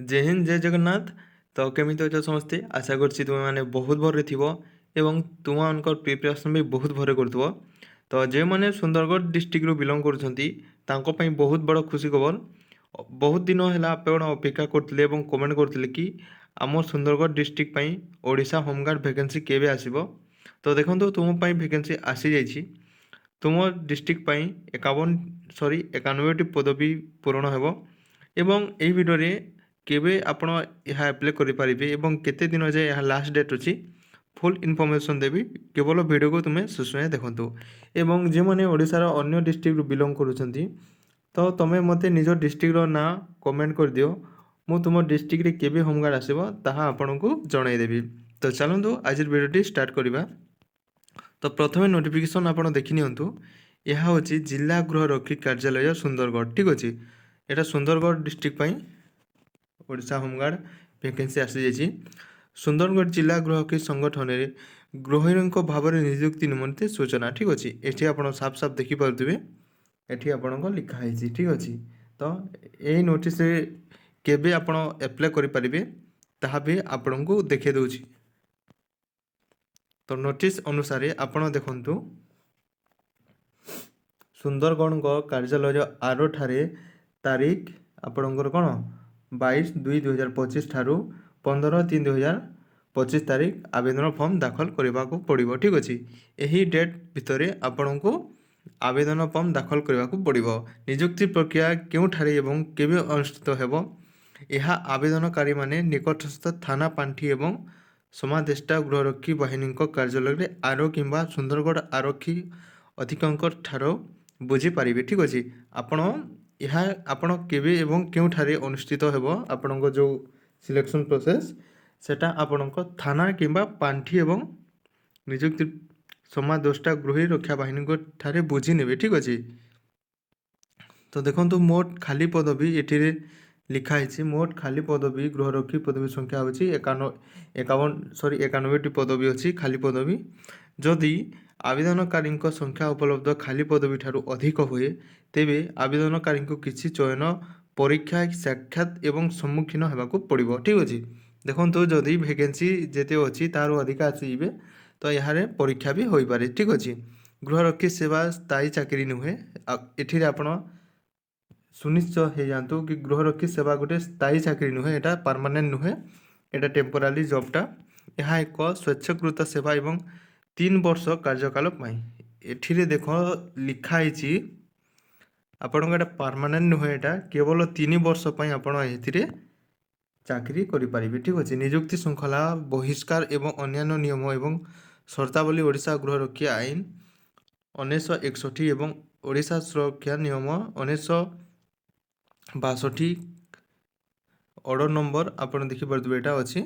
जय हिंद जय जगन्नाथ। तो केमिति अଛ ସମସ୍ତେ आशा करछि तुम माने बहुत भरे थिबो एवं तुम अनकर प्रिपरेशन भी बहुत भरे करथबो। तो जे माने सुंदरगढ़ डिस्ट्रिक्ट रो बिलोंग करछंती तांको पई बहुत बड़ खुशी खबर। बहुत दिन हैला आपण अपेक्षा करथिले एवं कमेंट करथिले कि आम सुंदरगढ़ डिस्ट्रिक्ट पई ओडिशा होमगार्ड वैकेंसी केबे आसीबो। तो देखंतु तुम पई वैकेंसी आसी जाइछि। तुम डिस्ट्रिक्ट पई 91 टी पदवी पूरण हेबो एवं एही वीडियो रे केबे आपण यह अप्लाई करें एवं केते दिन जाए यह लास्ट डेट अच्छी फुल इनफॉरमेशन देवी। केवल वीडियो को तुम्हें सुश्रय देखु एवं जो मैंने ओडिशार अन्य डिस्ट्रिक्ट बिलोंग करुँच तो तुम्हें मत निज डिस्ट्रिक्ट ना कमेंट कर दियो। मु तुम डिस्ट्रिक्ट रे केबे होमगार्ड आसीबो ताहा आपन को जनईदेवी। तो चलतु आज वीडियो स्टार्ट करवा। तो प्रथम नोटिफिकेशन आपड़ देखी नियंतु। यह हूँ जिला गृहरक्षी कार्यालय सुंदरगढ़। ठीक अच्छे यहाँ Sundargarh district Odisha home guard vacancy आसी जाइए। सुंदरगढ़ जिला गृहरक्षी संगठन में गृहिणी भाव में नियुक्ति निमंते सूचना। ठीक अच्छे ये आप साफ साफ देखिपे ये आपण लिखाई। ठीक अच्छे तो यही नोटिस केबे आपण अप्लाई करें ताहा भी आपण को देखे दूँ। तो नोटिस अनुसार आपण देखंतु सुंदरगढ़ कार्यालय आरो ठारे तारीख आपणकर कौन 22/2/2025 ठारू 15/3/2025 तारीख आवेदन फॉर्म दाखल करने को पड़ो। ठीक अच्छे यही डेट भितर आपण को आवेदन फॉर्म दाखल करने को पड़ो। नियुक्ति प्रक्रिया केउठारे एवं केबे अनुष्ठित हेबो यह आवेदनकारी माने निकटस्थ थाना पांठी एवं समादेष्टा गृहरक्षी बाहिनी कार्यालय में आरो किंबा सुंदरगढ़ आरक्षी अधीक्षक ठारो बुझीपारे। ठीक अच्छे आपण यह आपण केबे एवं केउठारे अनुष्ठित हेबो आपण जो सिलेक्शन प्रोसेस सेटा आपण थाना किंबा पांठी एवं नियुक्ति समादेष्टा गृह रक्षा बाहिनी ठारे बुझी नेबे। ठीक अच्छे तो देखो मोट खाली पदवी ये लिखाई। मोट खाली पदवी गृहरक्षी पदवी संख्या होची 91 पदवी अच्छी खाली पदवी। जदि आवेदनकारी संख्या उपलब्ध खाली पदवी ठारू अधिक हुए तेबे आवेदनकारी किसी चयन परीक्षा साक्षात एवं सम्मुखीन होगा पड़ो। ठीक अच्छे देखो जदि वैकेंसी जेते अच्छी तार अधिक आसवे तो यहाँ परीक्षा भी हो पारे। ठीक अच्छे गृहरक्षी सेवा स्थायी चाकरी नुहे ये आप सुनिश्चित हो जातु कि गृहरक्षी सेवा गोटे स्थायी चाकरी नुहे यहाँ परमानेंट नुहे यहाँ टेम्पोरारी जॉबटा यह एक स्वेच्छाकृत सेवा एवं 3 वर्ष कार्यकाल एठिरे देख लिखाई आपण परमानेंट नुहे यहाँ केवल 3 वर्ष आपण ए चाकरी करें। ठीक अच्छे नियुक्ति श्रृंखला बहिष्कार एवं अन्य नियम एवं शर्तावली ओडिशा गृहरक्षी आईन 1961 एवं ओडिशा सुरक्षा नियम 1962 ऑर्डर नंबर आपड़ देखिपे यहाँ अच्छी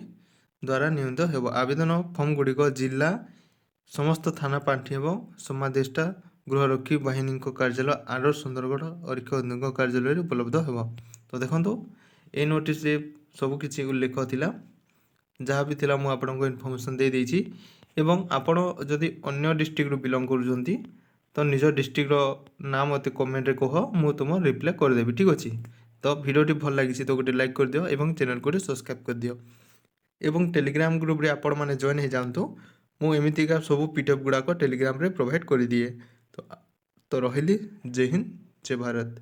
द्वारा नियमित हो। आवेदन फॉर्म गुड़िक जिला समस्त थाना पांठी एवं समादेष्टा गृहरक्षी बाहिनी कार्यालय आर सुंदरगढ़ आरक्षी कार्यालय उपलब्ध हो। तो देखो ये नोटिस सबकि उल्लेख थिला जहाँ भी थिला मुझे इनफॉरमेशन दे देइछि। एवं आपण जदि अन्य डिस्ट्रिक्ट बिलोंग करुँच तो निज डिस्ट्रिक्ट नाम मत कमेंट रे कह मु तुम रिप्लाई करदेवी। ठीक अच्छे तो वीडियोटी भल लगी तो गोटे लाइक कर दियो एवं चैनल को सब्सक्राइब कर दियो एवं टेलीग्राम ग्रुप रे आपण माने जॉइन हो जातु। मु एमितिका सब पीडीएफ गुड़ाक टेलीग्राम रे प्रोवाइड कर दिए। तो रहिली जय हिंद जय भारत।